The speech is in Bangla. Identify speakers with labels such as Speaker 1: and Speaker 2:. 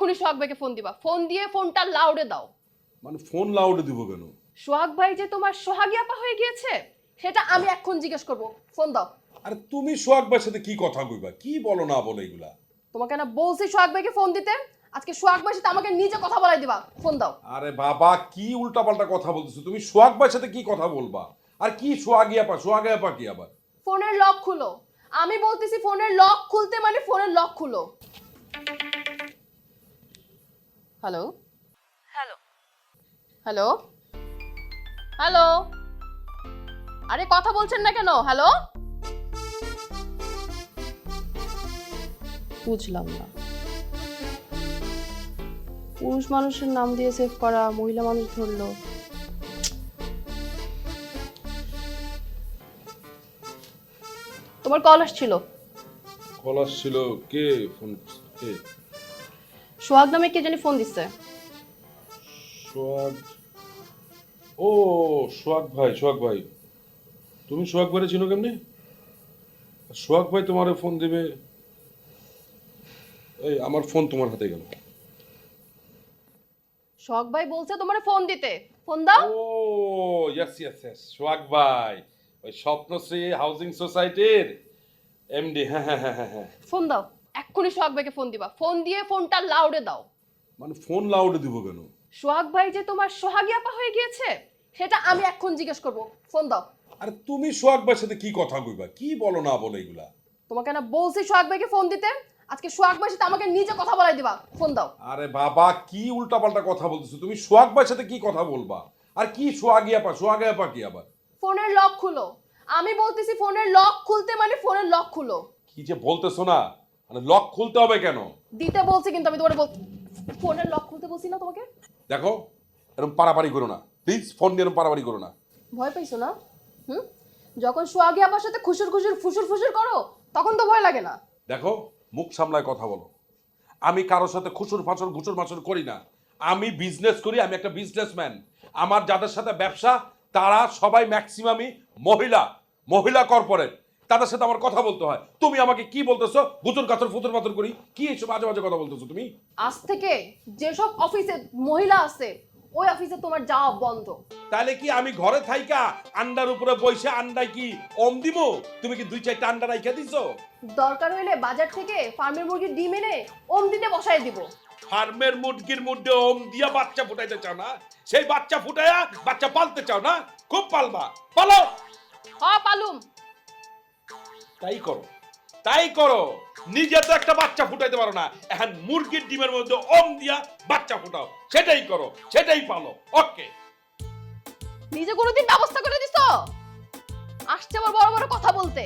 Speaker 1: এক্ষুনি সোহাগ ভাইকে ফোন দিবা, ফোন দিয়ে ফোনটা লাউডে দাও।
Speaker 2: মানে ফোন লাউডে দিব কেন?
Speaker 1: সোহাগ ভাই যে তোমার সোহাগী আপা হয়ে গিয়েছে সেটা আমি এখন জিজ্ঞেস করব, ফোন দাও।
Speaker 2: আরে তুমি সোহাগ ভাইয়ের সাথে কি কথা কইবা, কি বলো না বলো এগুলা?
Speaker 1: তোমাকে না বলছি সোহাগ ভাইকে ফোন দিতে, আজকে সোহাগ ভাইয়ের সাথে আমাকে নিজে কথা বলাই দিবা, ফোন দাও।
Speaker 2: আরে বাবা কি উল্টাপাল্টা কথা বলতেছো তুমি? সোহাগ ভাইয়ের সাথে কি কথা বলবা? আর কি সোহাগী আপা কি আবার?
Speaker 1: ফোনের লক খুলো। আমি বলতেছি ফোনের লক খুলতে, মানে ফোনের লক খুলো। Hello
Speaker 3: hello.
Speaker 1: হ্যালো হ্যালো, আরে কথা বলছেন না কেন? হ্যালো, বুঝলাম না। পুরুষ মানুষের নাম দিয়ে সেভ করা, মহিলা মানুষ ধরলো। তোমার কল আসছিল।
Speaker 2: কল আসছিল? কে ফোন কে?
Speaker 1: সোহাগ নামে কে জানি ফোন দিচ্ছে।
Speaker 2: সোহাগ? ও সোহাগ ভাই। তুমি সোহাগ ভাইরে চিনো কেমনি? সোহাগ ভাই তোমারে ফোন দিবে? এই আমার ফোন তোমার হাতে গেল।
Speaker 1: সোহাগ ভাই বলছে তোমার ফোন দিতে, ফোন দাও।
Speaker 2: ও ইয়েস সোহাগ ভাই, ওই স্বপ্নশ্রী হাউজিং সোসাইটির এমডি। হ্যাঁ।
Speaker 1: ফোন দাও, এক্ষুনি সোহাগ ভাইকে ফোন দিবা, ফোন দিয়ে ফোনটা লাউডে দাও।
Speaker 2: মানে ফোন লাউডে দিব কেন?
Speaker 1: সোহাগ ভাই যে তোমার সোহাগী আপা হয়ে গিয়েছে সেটা আমি এখন জিজ্ঞেস করব, ফোন দাও।
Speaker 2: আরে তুমি সোহাগ ভাইয়ের সাথে কি কথা কইবা, কি বলো না বলো এগুলা?
Speaker 1: তোমাকে না বলছি সোহাগ ভাইকে ফোন দিতে, আজকে সোহাগ ভাইয়ের সাথে আমাকে নিজে কথা বলাই দিবা, ফোন দাও।
Speaker 2: আরে বাবা কি উল্টাপাল্টা কথা বলতেছো তুমি? সোহাগ ভাইয়ের সাথে কি কথা বলবা? আর কি সোহাগী আপা কি আবার?
Speaker 1: ফোনের লক খুলো। আমি বলতেছি ফোনের লক খুলতে, মানে ফোনের লক খুলো।
Speaker 2: কি যে বলতেছো না, মানে লক খুলতে হবে কেন?
Speaker 1: দিতে বলছি কিন্তু আমি তোমাকে ফোনের লক খুলতে বলছি না তোমাকে?
Speaker 2: দেখো এরকম পারাপারি করো না প্লিজ, ফোন দিয়ে এরকম পারাপারি করো না।
Speaker 1: ভয় পাইছো না? যখন সোহাগী আপার সাথে খুশুর ফুসুর করো তখন তো ভয় লাগে না?
Speaker 2: দেখো মুখ সামলায় কথা বলো। আমি কারোর সাথে খুচুর ফাচর করি না। আমি বিজনেস করি, আমি একটা বিজনেসম্যান। আমার যাদের সাথে ব্যবসা তারা সবাই ম্যাক্সিমামই মহিলা কর্পোরেট, তাদের সাথে আমার কথা বলতে হয়। তুমি আমাকে কি বলতেছো? ফুতুর পাথর করি কি? এসব বাজে কথা বলতেছো তুমি?
Speaker 1: আজ থেকে যেসব অফিসে মহিলা আছে ওই অফিসে তোমার যাওয়া বন্ধ।
Speaker 2: তাহলে কি আমি ঘরে থাইকা আন্ডার উপরে বইসা আন্ডায় কি ওম দিমু? তুমি কি 2-4টা আন্ডা রাইখা দিছো?
Speaker 1: দরকার হইলে বাজার থেকে ফার্মের মুরগির ডিম এনে ওম দিতে বসাই দিব।
Speaker 2: ফার্মের মুরগির মধ্যে ওম দিয়া বাচ্চা ফুটাইতে চাও না? সেই বাচ্চা ফুটাইয়া বাচ্চা পালতে চাও না? খুব পালবা, পালো।
Speaker 1: পালুম।
Speaker 2: তাই করো। নিজে তো একটা বাচ্চা ফুটাইতে পারো না, এখন মুরগির ডিমের মধ্যে ওম দিয়া বাচ্চা ফুটাও। সেটাই করো, সেটাই পালো। ওকে।
Speaker 1: নিজে কোনোদিন ব্যবস্থা করে দিছো? আসছে আবার বড় বড় কথা বলতে।